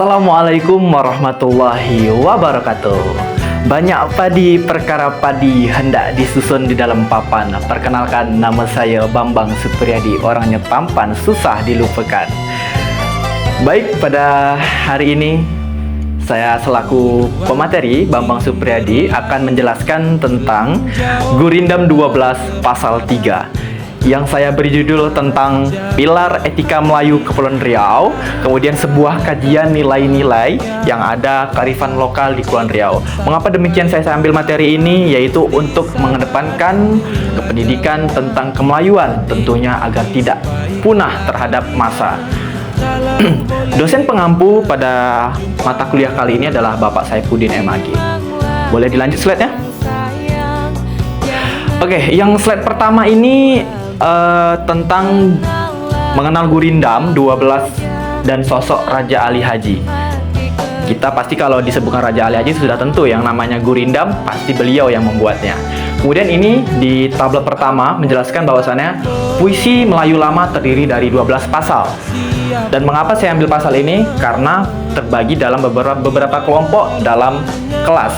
Assalamualaikum warahmatullahi wabarakatuh. Banyak padi perkara padi hendak disusun di dalam papan. Perkenalkan, nama saya Bambang Supriyadi, orangnya tampan susah dilupakan. Baik, pada hari ini saya selaku pemateri Bambang Supriyadi akan menjelaskan tentang Gurindam 12 pasal 3 yang saya beri judul tentang Pilar Etika Melayu Kepulauan Riau, kemudian sebuah kajian nilai-nilai yang ada kearifan lokal di Kepulauan Riau. Mengapa demikian saya ambil materi ini? Yaitu untuk mengedepankan kependidikan tentang kemelayuan, tentunya agar tidak punah terhadap masa. Dosen pengampu pada mata kuliah kali ini adalah Bapak Saifuddin MAG. Boleh dilanjut slide-nya? Oke, yang slide pertama ini tentang mengenal Gurindam 12 dan sosok Raja Ali Haji. Kita pasti kalau disebutkan Raja Ali Haji sudah tentu yang namanya Gurindam pasti beliau yang membuatnya. Kemudian ini di tabel pertama menjelaskan bahwasannya puisi Melayu lama terdiri dari 12 pasal. Dan mengapa saya ambil pasal ini? Karena terbagi dalam beberapa kelompok dalam kelas.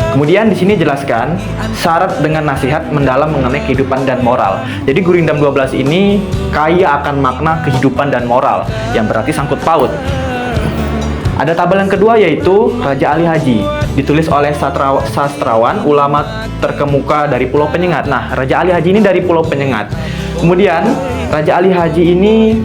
Kemudian di sini jelaskan syarat dengan nasihat mendalam mengenai kehidupan dan moral. Jadi Gurindam 12 ini kaya akan makna kehidupan dan moral, yang berarti sangkut paut. Ada tabel yang kedua yaitu Raja Ali Haji, ditulis oleh sastrawan ulama terkemuka dari Pulau Penyengat. Nah, Raja Ali Haji ini dari Pulau Penyengat. Kemudian Raja Ali Haji ini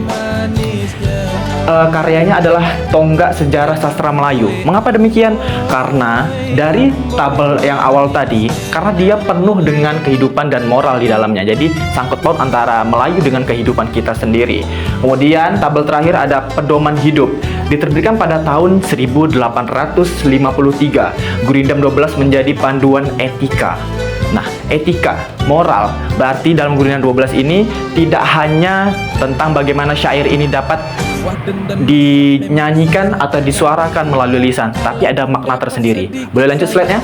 karyanya adalah Tonggak Sejarah Sastra Melayu. Mengapa demikian? Karena dari tabel yang awal tadi, karena dia penuh dengan kehidupan dan moral di dalamnya. Jadi sangkut paut antara Melayu dengan kehidupan kita sendiri. Kemudian tabel terakhir ada Pedoman Hidup. Diterbitkan pada tahun 1853. Gurindam 12 menjadi panduan etika. Nah, etika, moral, berarti dalam Gurindam 12 ini tidak hanya tentang bagaimana syair ini dapat dinyanyikan atau disuarakan melalui lisan, tapi ada makna tersendiri. Boleh lanjut slide-nya?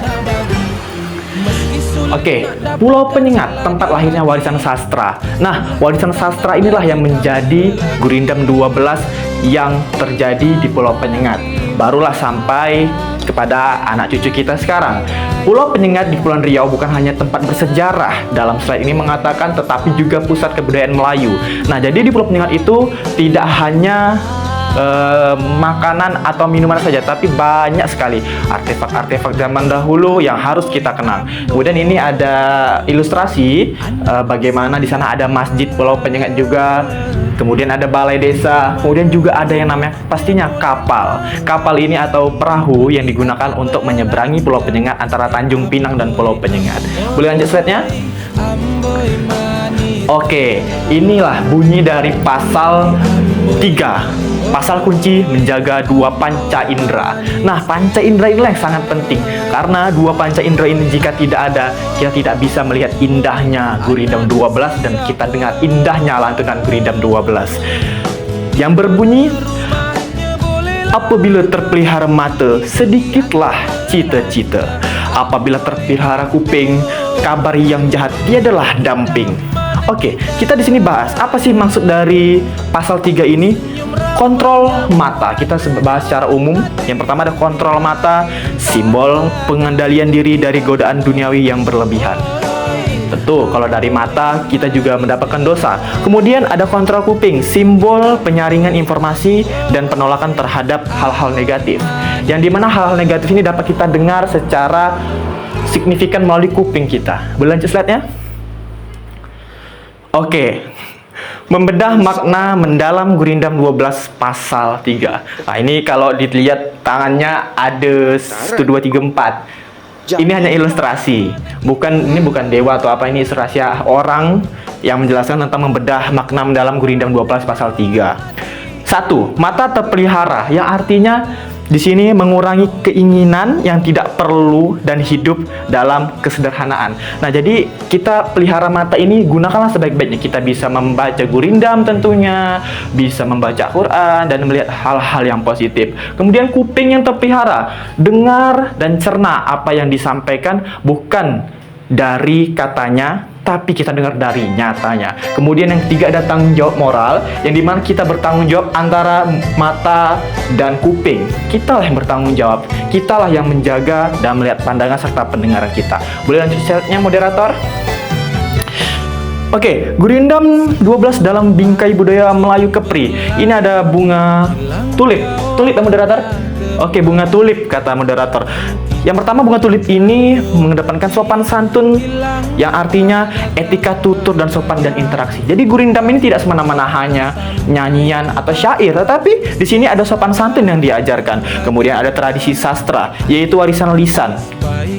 Oke, Pulau Penyengat, tempat lahirnya warisan sastra. Nah, warisan sastra inilah yang menjadi Gurindam 12 yang terjadi di Pulau Penyengat. Barulah sampai kepada anak cucu kita sekarang. Pulau Penyengat di Kepulauan Riau bukan hanya tempat bersejarah, dalam slide ini mengatakan, tetapi juga pusat kebudayaan Melayu. Nah, jadi di Pulau Penyengat itu tidak hanya makanan atau minuman saja, tapi banyak sekali artefak-artefak zaman dahulu yang harus kita kenang. Kemudian ini ada ilustrasi bagaimana di sana ada masjid Pulau Penyengat juga. Kemudian ada balai desa, kemudian juga ada yang namanya pastinya kapal. Kapal ini atau perahu yang digunakan untuk menyeberangi Pulau Penyengat antara Tanjung Pinang dan Pulau Penyengat. Boleh lanjut slide-nya? Oke, inilah bunyi dari pasal 3. Pasal kunci menjaga dua panca indera. Nah, panca indera inilah yang sangat penting. Karena dua panca indera ini jika tidak ada, kita tidak bisa melihat indahnya Gurindam 12 dan kita dengar indahnya lantunan Gurindam 12. Yang berbunyi, apabila terpelihara mata, sedikitlah cita-cita. Apabila terpelihara kuping, kabar yang jahat tiadalah damping. Oke, kita di sini bahas apa sih maksud dari pasal 3 ini? Kontrol mata. Kita bahas secara umum. Yang pertama ada kontrol mata, simbol pengendalian diri dari godaan duniawi yang berlebihan. Tentu kalau dari mata kita juga mendapatkan dosa. Kemudian ada kontrol kuping, simbol penyaringan informasi dan penolakan terhadap hal-hal negatif. Yang dimana hal-hal negatif ini dapat kita dengar secara signifikan melalui kuping kita. Boleh lanjut slide-nya? Oke. Membedah makna mendalam Gurindam 12 pasal 3. Nah, ini kalau dilihat tangannya ada 1, 2, 3, 4. Ini hanya ilustrasi. Ini bukan dewa atau apa, ini ilustrasi orang yang menjelaskan tentang membedah makna mendalam Gurindam 12 pasal 3. 1. Mata terpelihara, yang artinya di sini mengurangi keinginan yang tidak perlu dan hidup dalam kesederhanaan. Nah, jadi kita pelihara mata ini gunakanlah sebaik-baiknya. Kita bisa membaca Gurindam tentunya, bisa membaca Quran dan melihat hal-hal yang positif. Kemudian kuping yang terpelihara, dengar dan cerna apa yang disampaikan, bukan dari katanya, tapi kita dengar dari nyatanya. Kemudian yang ketiga ada tanggung jawab moral, yang dimana kita bertanggung jawab antara mata dan kuping. Kitalah yang bertanggung jawab, kitalah yang menjaga dan melihat pandangan serta pendengaran kita. Boleh lanjut slide-nya, moderator? Oke, Gurindam 12 dalam bingkai budaya Melayu Kepri. Ini ada bunga tulip. Tulip ya, moderator? Oke, bunga tulip kata moderator. Yang pertama, bunga tulip ini mengedepankan sopan santun, yang artinya etika tutur dan sopan dan interaksi. Jadi Gurindam ini tidak semena-mena hanya nyanyian atau syair, tetapi di sini ada sopan santun yang diajarkan. Kemudian ada tradisi sastra, yaitu warisan lisan.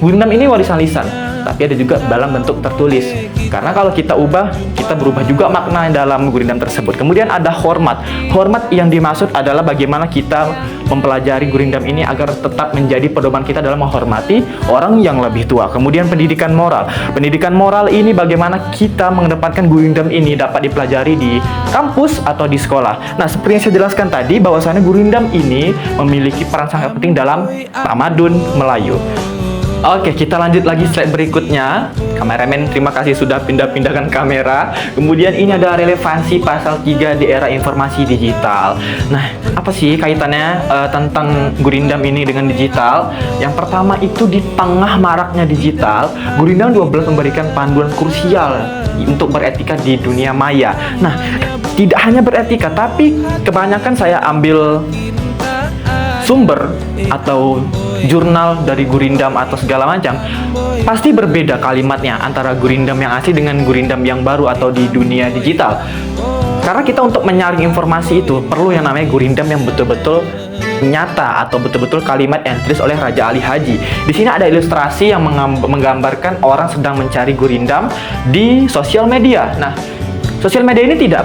Gurindam ini warisan lisan, tapi ada juga dalam bentuk tertulis. Karena kalau kita ubah, kita berubah juga makna dalam Gurindam tersebut. Kemudian ada hormat. Hormat yang dimaksud adalah bagaimana kita mempelajari Gurindam ini agar tetap menjadi pedoman kita dalam menghormati orang yang lebih tua. Kemudian pendidikan moral. Pendidikan moral ini bagaimana kita mengedepankan Gurindam ini dapat dipelajari di kampus atau di sekolah. Nah, seperti yang saya jelaskan tadi, bahwasannya Gurindam ini memiliki peran sangat penting dalam tamadun Melayu. Oke, kita lanjut lagi slide berikutnya. Kameramen, terima kasih sudah pindah-pindahkan kamera. Kemudian ini ada relevansi pasal 3 di era informasi digital. Nah, apa sih kaitannya tentang Gurindam ini dengan digital? Yang pertama itu, di tengah maraknya digital, Gurindam 12 memberikan panduan krusial untuk beretika di dunia maya. Nah, tidak hanya beretika, tapi kebanyakan saya ambil sumber atau jurnal dari Gurindam atau segala macam, pasti berbeda kalimatnya antara Gurindam yang asli dengan Gurindam yang baru atau di dunia digital. Karena kita untuk menyaring informasi itu perlu yang namanya Gurindam yang betul-betul nyata atau betul-betul kalimat yang ditulis oleh Raja Ali Haji. Di sini ada ilustrasi yang menggambarkan orang sedang mencari Gurindam di sosial media. Nah, sosial media ini tidak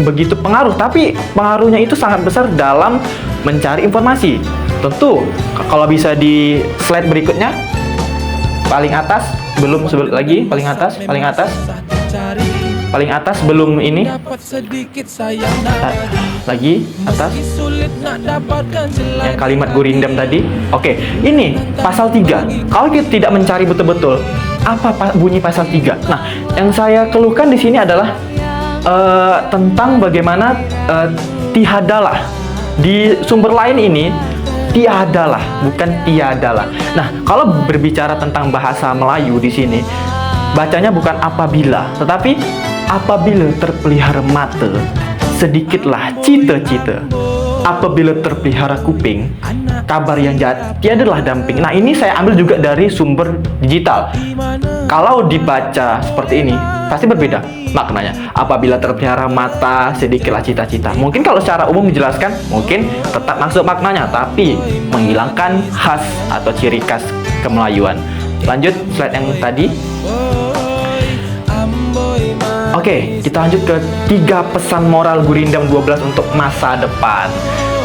begitu pengaruh, tapi pengaruhnya itu sangat besar dalam mencari informasi. Tentu, kalau bisa di slide berikutnya, paling atas, paling atas belum ini, lagi atas, yang kalimat Gurindam tadi. Oke, ini pasal 3. Kalau kita tidak mencari betul-betul apa bunyi pasal 3. Nah, yang saya keluhkan di sini adalah tentang bagaimana tiadalah. Di sumber lain ini tiadalah, bukan tiadalah. Nah, kalau berbicara tentang bahasa Melayu di sini, bacanya bukan apabila, tetapi apabila terpelihara mata, sedikitlah cita-cita. Apabila terpelihara kuping, kabar yang jahat tiadalah damping. Nah, ini saya ambil juga dari sumber digital. Kalau dibaca seperti ini, pasti berbeda maknanya. Apabila terpelihara mata, sedikitlah cita-cita. Mungkin kalau secara umum dijelaskan, mungkin tetap masuk maknanya, tapi menghilangkan khas atau ciri khas kemelayuan. Lanjut slide yang tadi. Oke, kita lanjut ke 3 pesan moral Gurindam 12 untuk masa depan.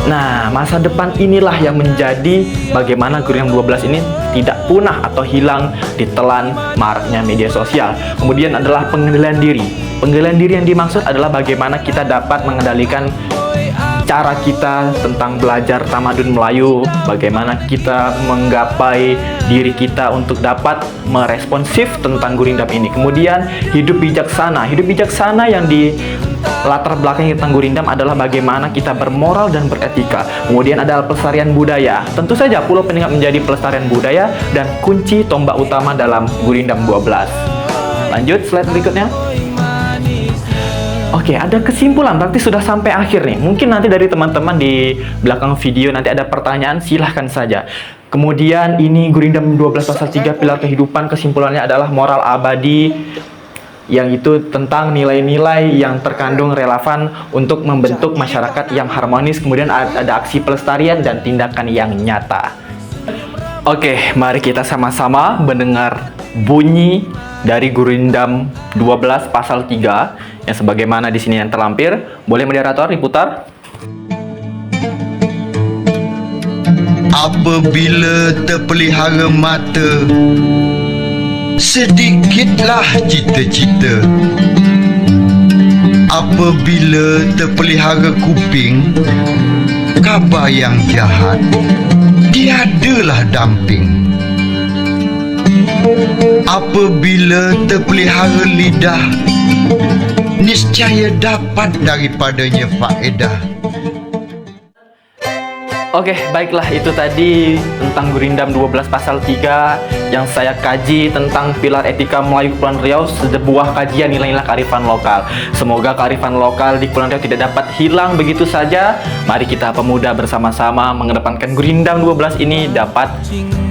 Nah, masa depan inilah yang menjadi bagaimana Gurindam 12 ini tidak punah atau hilang ditelan maraknya media sosial. Kemudian adalah pengendalian diri. Pengendalian diri yang dimaksud adalah bagaimana kita dapat mengendalikan cara kita tentang belajar tamadun Melayu, bagaimana kita menggapai diri kita untuk dapat meresponsif tentang Gurindam ini. Kemudian hidup bijaksana. Hidup bijaksana yang di latar belakang tentang Gurindam adalah bagaimana kita bermoral dan beretika. Kemudian adalah pelestarian budaya. Tentu saja Pulau Penyengat menjadi pelestarian budaya dan kunci tombak utama dalam Gurindam 12. Lanjut slide berikutnya. Oke, ada kesimpulan, berarti sudah sampai akhir nih. Mungkin nanti dari teman-teman di belakang video nanti ada pertanyaan, silahkan saja. Kemudian ini Gurindam 12 pasal 3 pilar kehidupan, kesimpulannya adalah moral abadi, yang itu tentang nilai-nilai yang terkandung relevan untuk membentuk masyarakat yang harmonis. Kemudian ada aksi pelestarian dan tindakan yang nyata. Oke, mari kita sama-sama mendengar bunyi dari Gurindam 12 pasal 3 yang sebagaimana di sini yang terlampir. Boleh moderator diputar? Apabila terpelihara mata, sedikitlah cita-cita. Apabila terpelihara kuping, kabar yang jahat tiadalah damping. Apabila terpelihara lidah, niscaya dapat daripadanya faedah. Oke, baiklah, itu tadi tentang Gurindam 12 pasal 3 yang saya kaji tentang pilar etika Melayu Kepulauan Riau, sebuah kajian nilai-nilai kearifan lokal. Semoga kearifan lokal di Kepulauan Riau tidak dapat hilang begitu saja. Mari kita pemuda bersama-sama mengedepankan Gurindam 12 ini dapat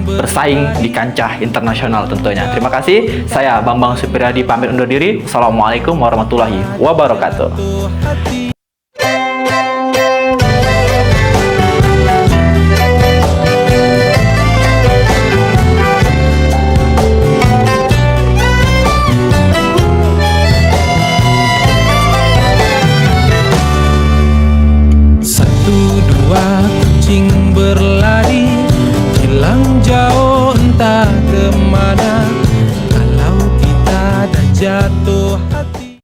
bersaing di kancah internasional tentunya. Terima kasih, saya Bambang Supriyadi pamit undur diri. Assalamualaikum warahmatullahi wabarakatuh. Kucing berlari hilang jauh entah kemana. Kalau kita dah jatuh hati